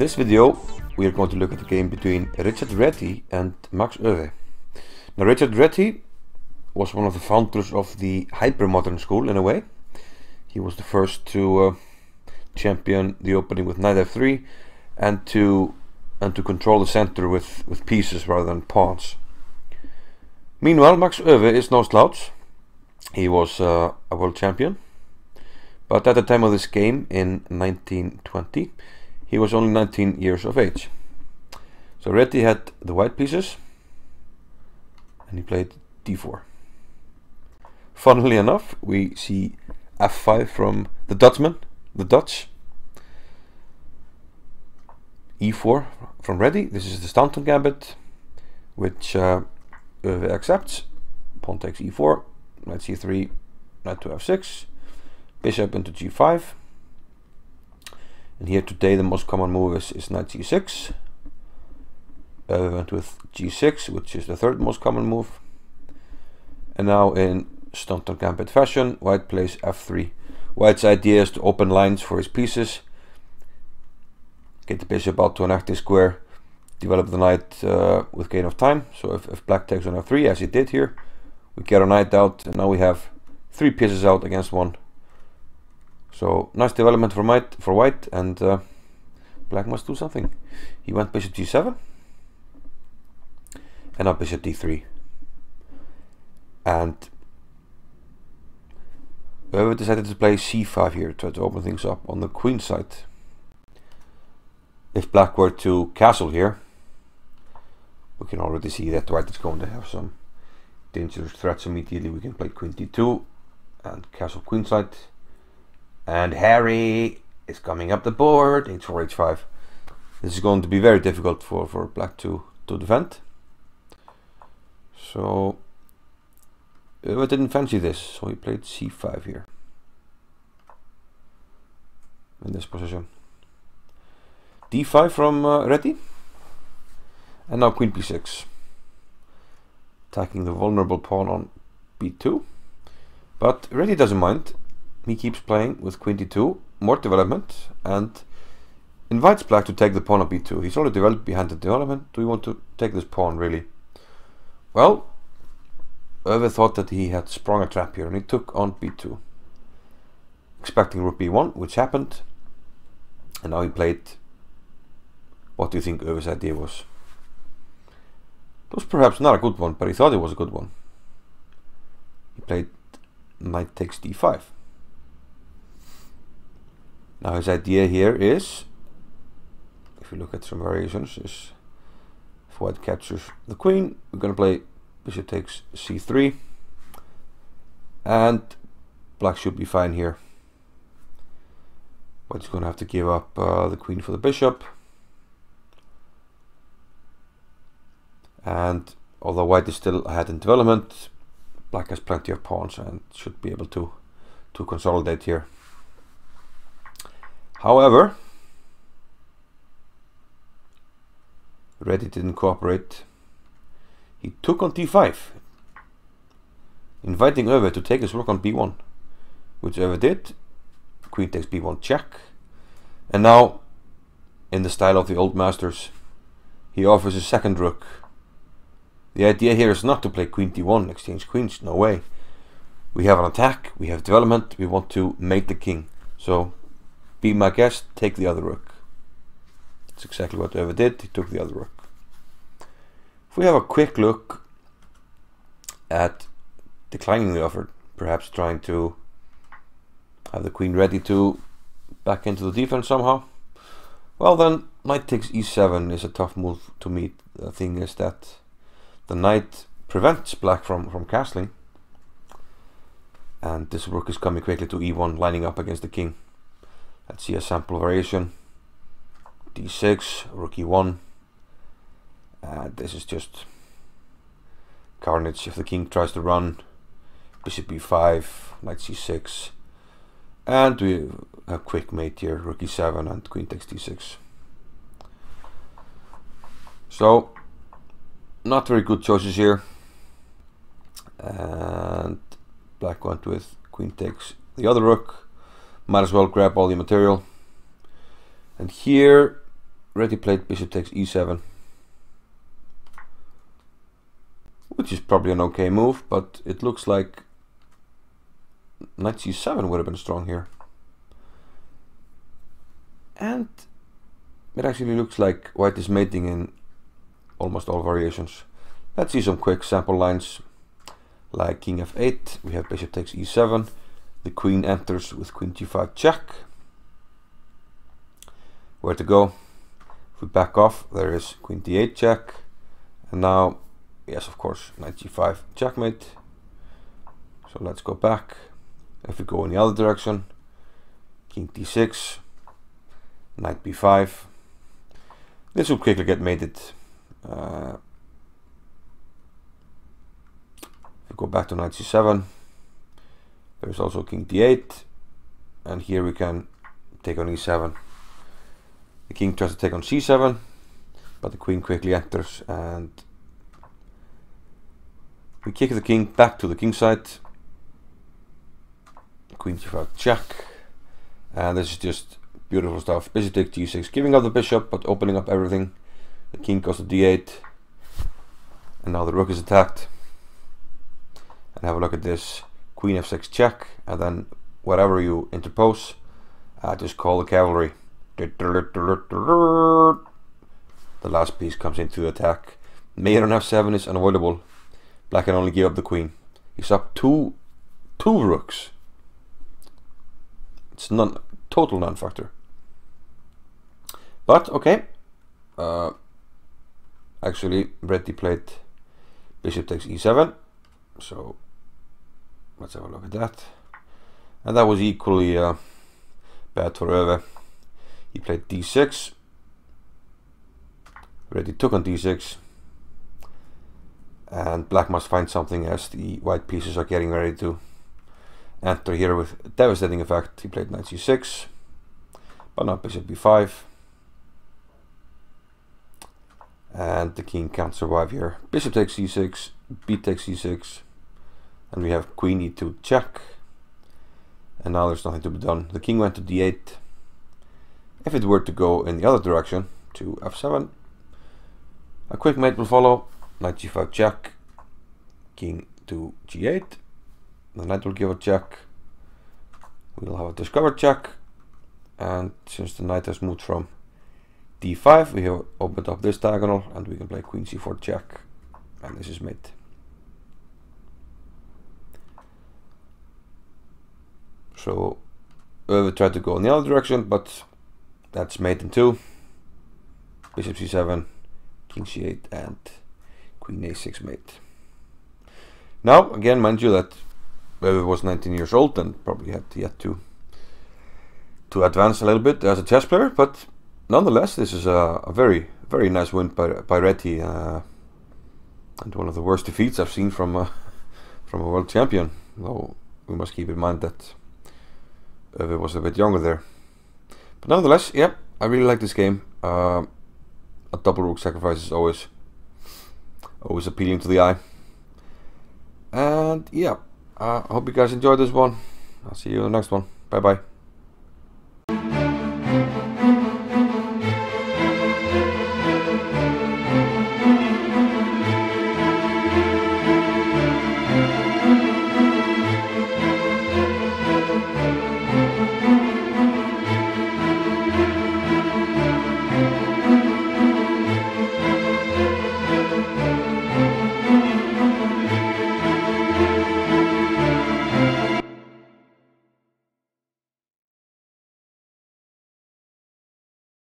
this video we are going to look at the game between Richard Reti and Max Euwe. Now Richard Reti was one of the founders of the hypermodern school in a way. He was the first to champion the opening with knight f3 and to control the center with pieces rather than pawns. Meanwhile, Max Euwe is no slouch. He was a world champion, but at the time of this game in 1920 he was only 19 years of age. So Reti had the white pieces and he played d4. Funnily enough, we see f5 from the Dutch, e4 from Reti. This is the Staunton gambit, which Euwe accepts. Pawn takes e4, knight c3, knight to f6, bishop into g5. And here today the most common move is knight c6. Euwe went with g6, which is the third most common move. And now in Staunton gambit fashion, white plays f3. White's idea is to open lines for his pieces, get the bishop out to an active square, develop the knight with gain of time. So if black takes on f3, as he did here, we get our knight out, and now we have 3 pieces out against 1. So nice development for white, and black must do something. He went bishop g7, and now bishop d3. And Euwe decided to play c5 here, try to open things up on the queen side. If black were to castle here, we can already see that white is going to have some dangerous threats immediately. We can play queen d2 and castle queenside. And Harry is coming up the board, h4, h5. This is going to be very difficult for black to defend. So Euwe didn't fancy this, so he played c5 here in this position. d5 from Reti, and now queen b6, attacking the vulnerable pawn on b2. But Reti doesn't mind. He keeps playing with queen d2, more development, and invites black to take the pawn on b2. He's already developed behind the development. Do we want to take this pawn really? Well, Euwe thought that he had sprung a trap here, and he took on b2, expecting rook b1, which happened. And now he played, what do you think Euwe's idea was? It was perhaps not a good one, but he thought it was a good one. He played knight takes d5. Now his idea here is, if you look at some variations, is if white captures the queen, we're going to play bishop takes c3, and black should be fine here. White's going to have to give up the queen for the bishop. And although white is still ahead in development, black has plenty of pawns and should be able to consolidate here. However, Reti didn't cooperate. He took on d5, inviting Euwe to take his rook on b1, which Euwe did. Queen takes b1 check, and now, in the style of the old masters, he offers a second rook. The idea here is not to play queen d1, exchange queens, no way. We have an attack, we have development, we want to mate the king. So, be my guest, take the other rook. That's exactly what Euwe did, he took the other rook. If we have a quick look at declining the offer, perhaps trying to have the queen ready to back into the defense somehow, well then, knight takes e7 is a tough move to meet. The thing is that the knight prevents black from castling, and this rook is coming quickly to e1, lining up against the king. Let's see a sample variation. d6, rook e1, and this is just carnage. If the king tries to run, bishop b5, knight c6, and we have quick mate here, rook e7 and queen takes d6. So not very good choices here, and black went with queen takes the other rook. Might as well grab all the material. And here Reti played bishop takes e7, which is probably an okay move, but it looks like knight c7 would have been strong here. And it actually looks like white is mating in almost all variations. Let's see some quick sample lines. Like king f8, we have bishop takes e7, the queen enters with queen g5 check. Where to go? If we back off, there is queen d8 check, and now, yes, of course, knight g5 checkmate. So let's go back. If we go in the other direction, king d6, knight b5. This will quickly get mated. If we go back to knight c7, there's also king d8, and here we can take on e7. The king tries to take on c7, but the queen quickly enters, and we kick the king back to the king side. Queen g5 check, and this is just beautiful stuff. Bishop takes g6, giving up the bishop but opening up everything. The king goes to d8, and now the rook is attacked. And have a look at this. Queen f6 check, and then whatever you interpose, just call the cavalry. The last piece comes into attack. Mate on f7 is unavoidable. Black can only give up the queen. He's up two rooks. It's total non-factor. But okay. Actually, Reti played bishop takes e7. So let's have a look at that. And that was equally bad for Euwe. He played d6. Reti took on d6. And black must find something as the white pieces are getting ready to enter here with devastating effect. He played knight c6, but not bishop b5. And the king can't survive here. Bishop takes c6, b takes c6, and we have queen e2 check. And now there's nothing to be done. The king went to d8. If it were to go in the other direction, to f7, a quick mate will follow. Knight g5 check, king to g8. The knight will give a check. We'll have a discovered check. And since the knight has moved from d5, we have opened up this diagonal, and we can play queen c4 check. And this is mate. So Euwe tried to go in the other direction, but that's mate in 2. Bishop c7, king c8, and queen a6 mate. Now, again, mind you that Euwe was 19 years old and probably had yet to advance a little bit as a chess player, but nonetheless, this is a very, very nice win by Reti, and one of the worst defeats I've seen from a world champion. Though we must keep in mind that Euwe was a bit younger there. But nonetheless, yeah, I really like this game. A double rook sacrifice is always appealing to the eye. And yeah, I hope you guys enjoyed this one. I'll see you in the next one. Bye bye.